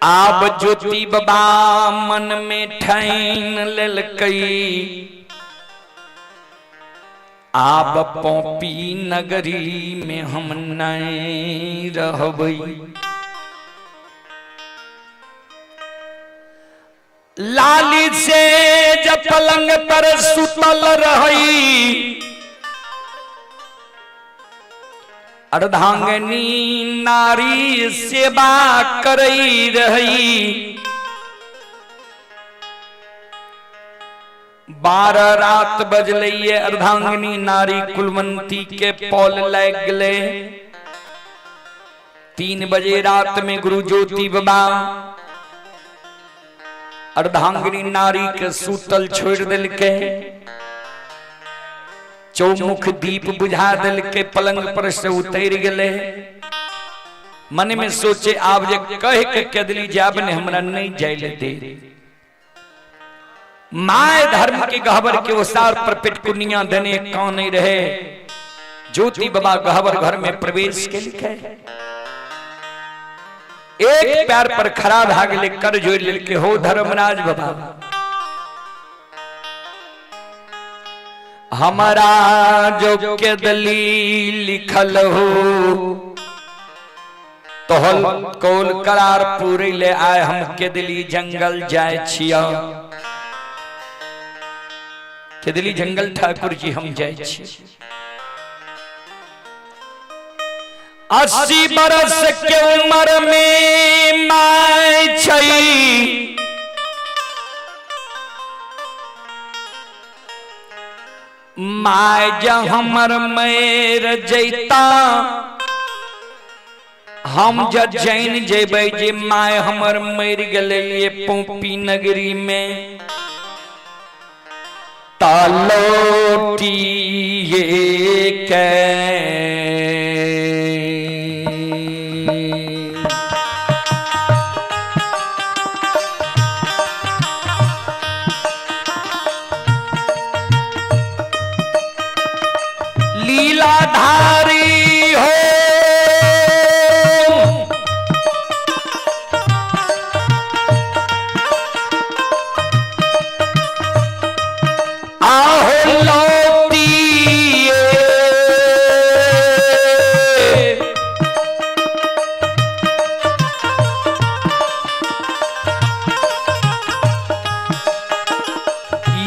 आब ज्योति बाबा मन में ठान लेलकई, आब पौपी नगरी में हम नहीं रहबई। लाली से जब पलंग पर सुतल रही, अर्धांगिनी नारी सेवा करई रही। 12 रात बजलैये, अर्धांगिनी नारी कुलवंती के पौल लग गले। 3 बजे रात में गुरु ज्योति बाबा अर्धांगिनी नारी के सूतल छोड़ दिल के, चौमुख दीप बुझा दिल के, पलंग पर से उतर गए। मन में सोचे आप जे कह के कदली जाब ने हमरा नहीं जाइले दे। माय धर्म के गहबर के ओसार पर पेट कुनिया देने कौन नहीं रहे। ज्योति बाबा गहबर घर में प्रवेश के लिखे, एक पैर पर खड़ा भाग ले कर जोड़ ले के हो धर्मराज बाबा, हमारा जो के दलील लिखल हो तोहल कौल करार पूरी ले आए। हम के दिली जंगल जाए छिया, के दिली जंगल ठाकुर जी हम जाए छिया। 80 बरस के उम्र में माय छई, माय जा हमर मैर जैता, हम जब जैन जेबै जे माय हमर मर गले ये पौपी नगरी में। तालोटी ये के लीलाधारी हो, आहो लौटिए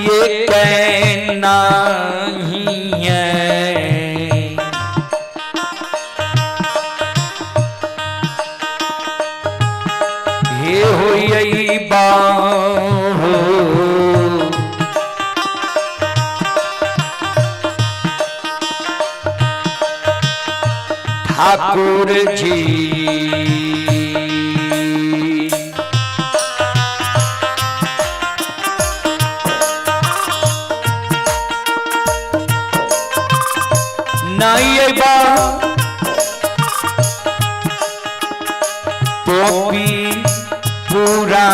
ये कहना ही है। हे हो यही बाहो ठाकुर जी, नहीं बा पौपी पूरा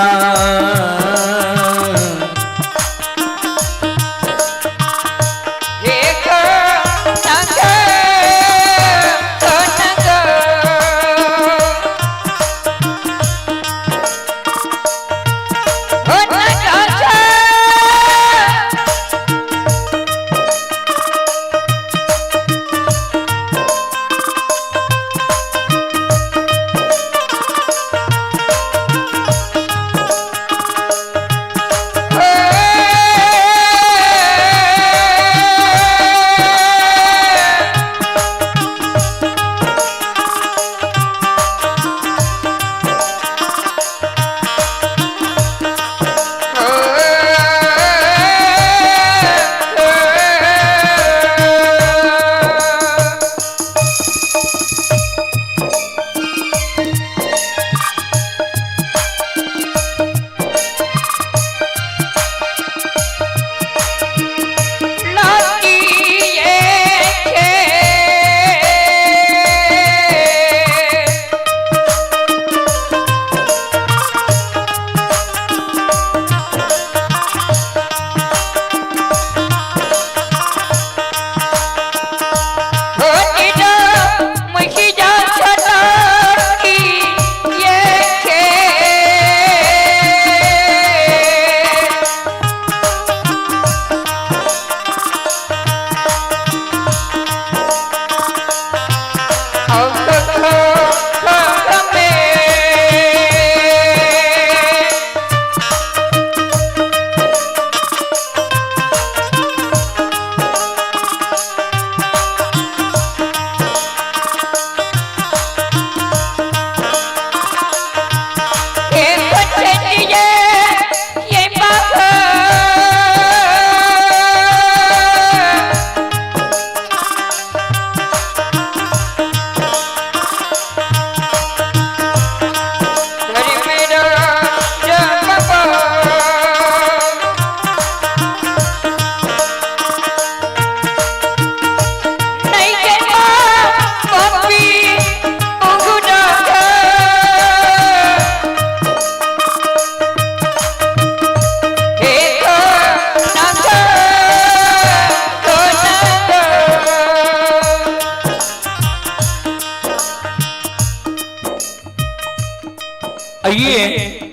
आइए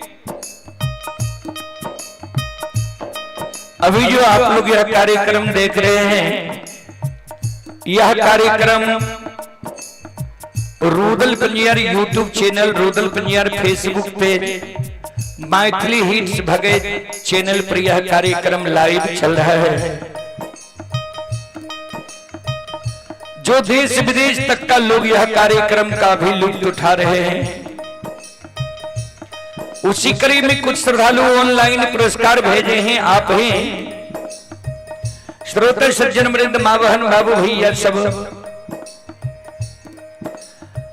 अभी जो आप लोग यह कार्यक्रम देख रहे हैं, यह कार्यक्रम Rudal Panjiyar YouTube channel, Rudal Panjiyar Facebook page, Maithili hits Bhagat channel पर यह कार्यक्रम लाइव चल रहा है। जो देश विदेश तक का लोग यह कार्यक्रम का भी लुत्फ उठा रहे हैं। उसी कड़ी में कुछ श्रद्धालु ऑनलाइन पुरस्कार भेजे हैं। आप हैं श्रोता सज्जन वृंद, मां बहन बाबू भैया सब,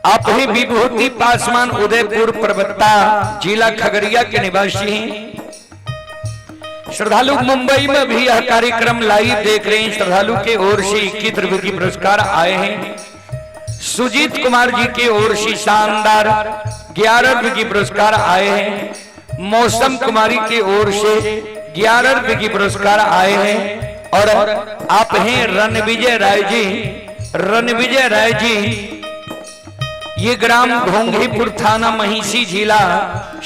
आप ही विभूति पासवान उदयपुर परबत्ता जिला खगड़िया के निवासी हैं। श्रद्धालु मुंबई में भी यह कार्यक्रम लाइव देख रहे हैं। श्रद्धालु के ओर से 21 रुपए की पुरस्कार आए हैं। सुजीत कुमार जी के ओर से शानदार 11 रुपए की पुरस्कार आए हैं। मौसम कुमारी के ओर से 11 रुपए की पुरस्कार आए हैं। और आप हैं रणविजय राय जी। रणविजय राय जी ये ग्राम घोंघीपुर थाना महिषी जिला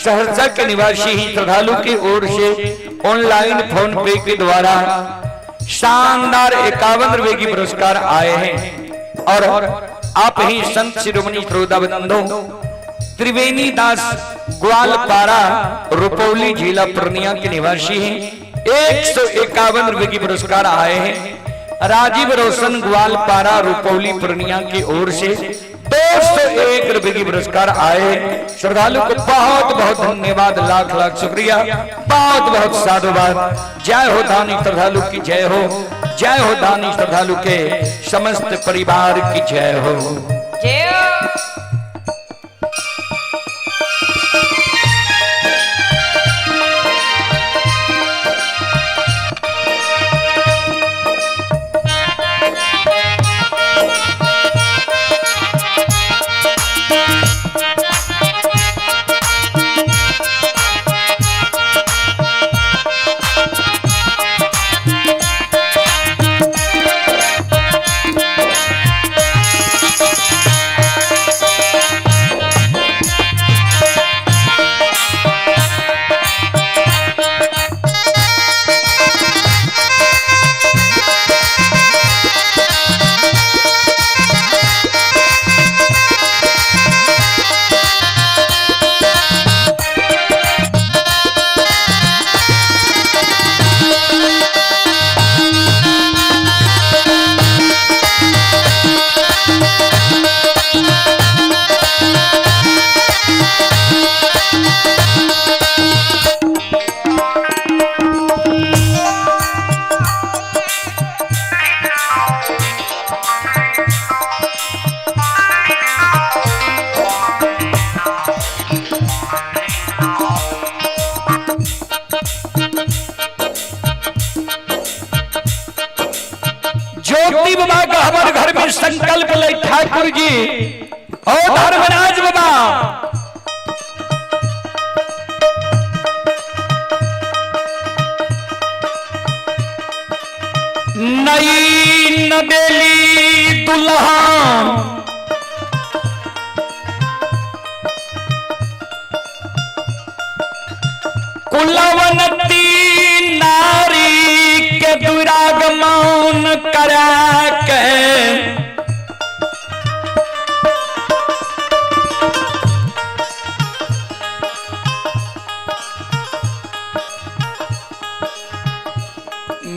सहरसा के निवासी हैं। श्रद्धालु के ओर से ऑनलाइन फोन पे के द्वारा शानदार 51 रुपए की पुरस्कार आए हैं। और आप ही संत शिरोमणि श्रोताबंधु त्रिवेणी दास ग्वालपारा रुपौली जिला पूर्णिया के निवासी हैं। 151 रुपए की पुरस्कार आए हैं। राजीव रोशन ग्वालपारा रुपौली पूर्णिया की ओर से 201 रुपए की पुरस्कार आए। श्रद्धालु को बहुत बहुत धन्यवाद, लाख लाख शुक्रिया, बहुत बहुत साधुवाद। जय हो दानी श्रद्धालु की जय हो, जय हो दानी श्रद्धालु के समस्त परिवार की जय हो, जय हो। ज्योति बाबा का हमारे घर में संकल्प ले ठाकुर जी और धर्मराज बाबा। नई नबेली दुल्हन कुलवंती नारी के दुरागमन करा के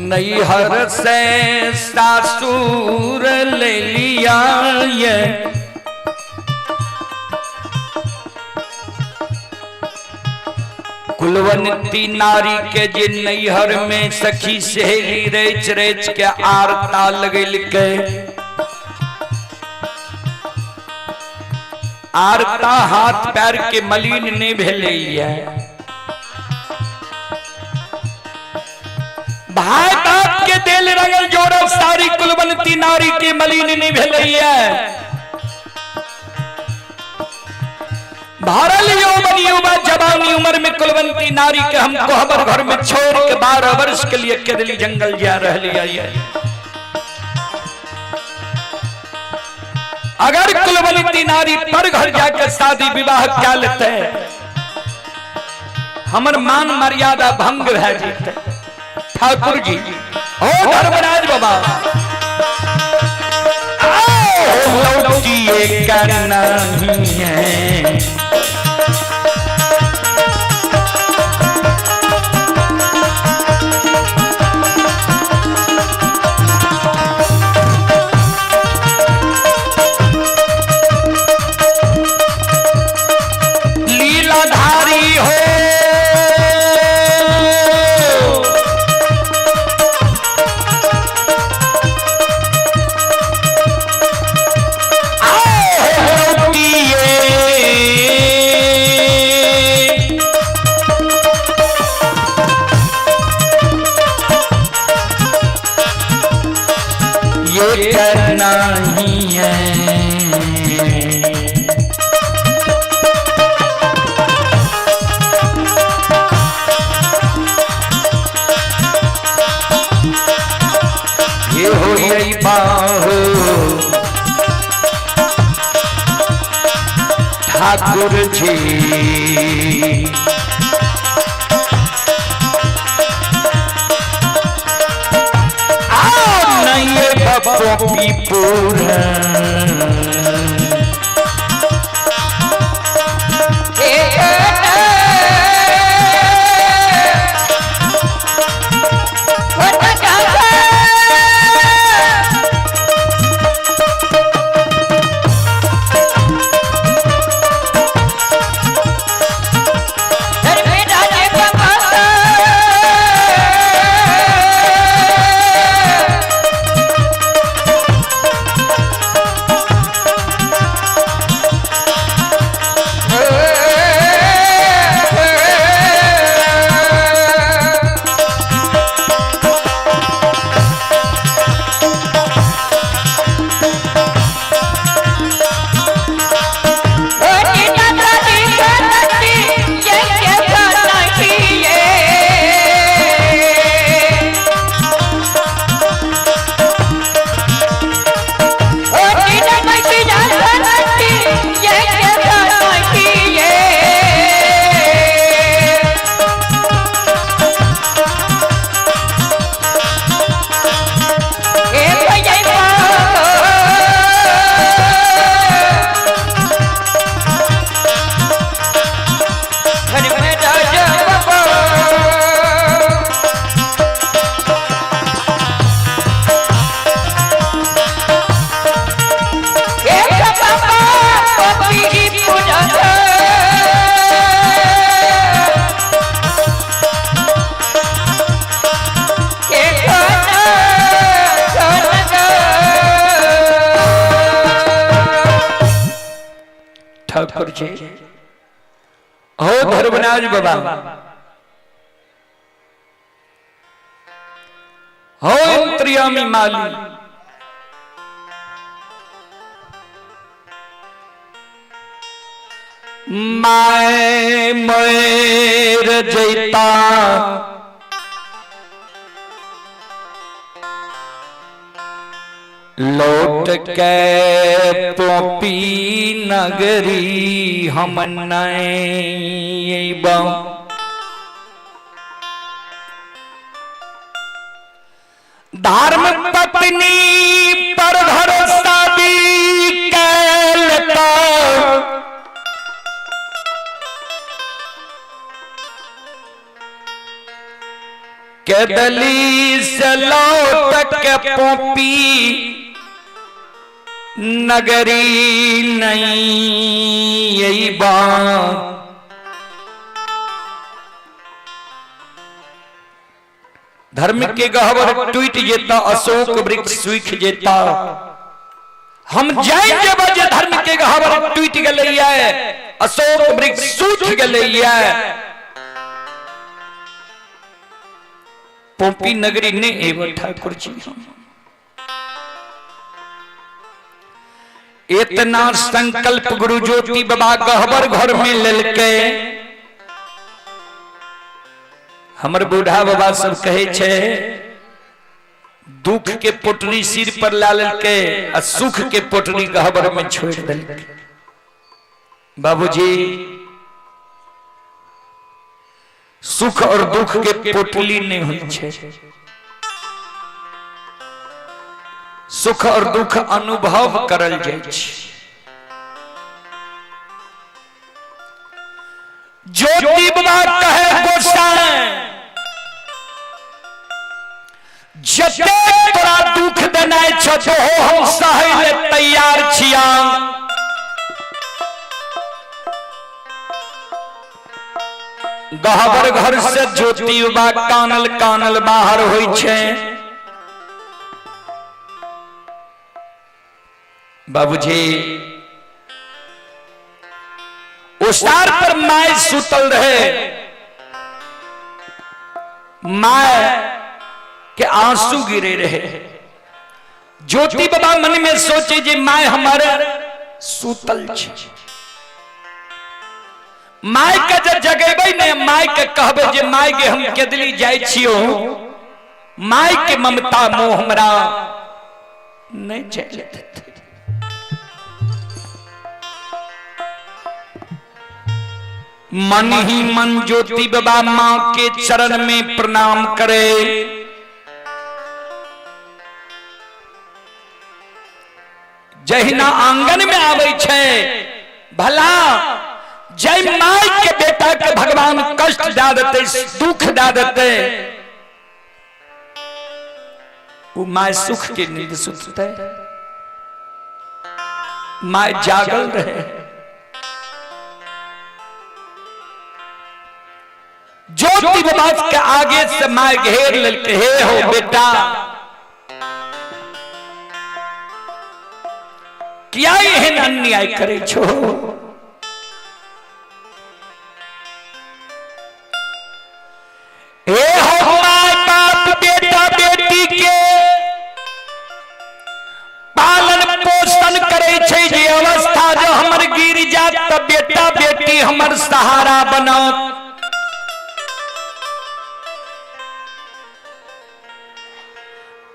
नैहर से सासुर ले लिया ये कुलवंती नारी के जे नैहर में सखी सहेली रेच रेच के आरता लगल के आरता हाथ पैर के मलिन ने भेले भाई बाप के दिल रंगल जोड़ल सारी कुलवंती नारी के मलिन ने भेले भारल यौवन युवा जवानी उम्र में कुलवंती नारी के हमको हमारे घर में छोड़ के 12 वर्ष के लिए केदली जंगल जा रही है। अगर कुलवंती नारी पर घर जाकर शादी विवाह क्या लेते हैं हमर मान मर्यादा भंग है जीते ठाकुर जी ओ धर्मराज बाबा लौटिए करना ही है लीलाधारी हो ये करना ही है ये हो यही बाहो ठाकुर जी पपी पूरा ठाकुर जी हो धर्मराज बाबा हो अंतर्यामी माली माय मेर जैता लौट के पोपी नगरी हम नैबा धर्म पत्नी पर भरोसा भी कैलता के दली से लौट के पोपी नगरी नहीं यही बात धर्म के गहवर टूट जेता अशोक वृक्ष सूख जेता हम जान जब जे धर्म के गहवर टूट गलैया अशोक वृक्ष सूख गलैया पोपी नगरी ने एवं ठाकुर जी इतना संकल्प गुरु ज्योति बाबा गहबर घर में ललके हमर बूढ़ा बाबा सब कहे छे दुख के पोटरी सिर पर ला ललके आ सुख के पोटरी गहबर में छोड़ दलके बाबूजी सुख और दुख के पोटली नहीं हुई छे। सुख और दुख अनुभव करल जाय छे। ज्योति बाबा कहे गोसाई जते तोरा दुख देनाय छ हम सहै ले तैयार छिया। गहबर घर से ज्योति बाबा कानल कानल बाहर होई छे। बाबूजी उसार पर माय सुतल रहे। माय के आंसू गिरे रहे। ज्योति बाबा मन में सोचे जे माय हमारे सुतल छे। माय के जब जगेबै ने माय के कहबे जे माय के हम केदली जाय छियो। माय के ममता मोह हमरा नहीं चलत। मन ही मन ज्योति बाबा मां के चरण में प्रणाम करे। जहिना आंगन में आवे छे भला जय माय के बेटा के भगवान कष्ट दे देते दुख दे देते वो माय सुख के नींद सुतते। माय जागल रहे। ज्योति बाबा के आगे से माय घेर लेके हे हो बेटा क्या एहन अन्याय करे छो। हे हो माय बाप बेटा बेटी के पालन पोषण करे छे। जे अवस्था जो हमर गिर जात त बेटा बेटी हमर सहारा बनत।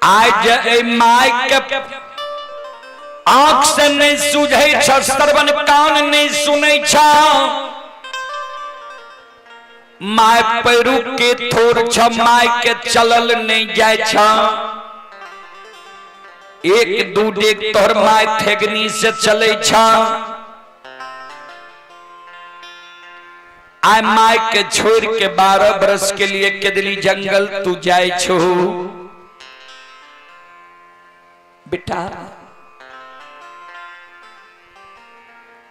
आज ए माय के आंख से नहीं सूझे छ श्रवण कान नहीं सुनै छ। माय पैरू के थोर छ माय के चलल नहीं जाय छ। एक दू डेग तोहर माय थेगनी से चले छ। आय माय के छोड़ के 12 बरस के लिए केदली जंगल तू जाय छो बेटा।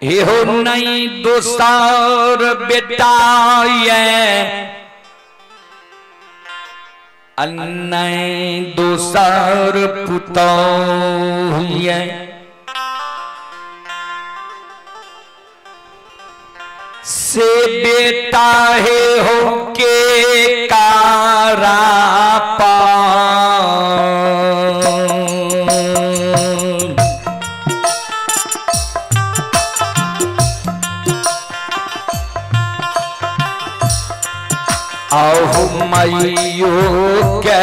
हे हो नहीं दोस्तार बेटा ये अन्नई दोस्तार पुतो ये से बेटा है हो के कारा पा। आहु मैयो के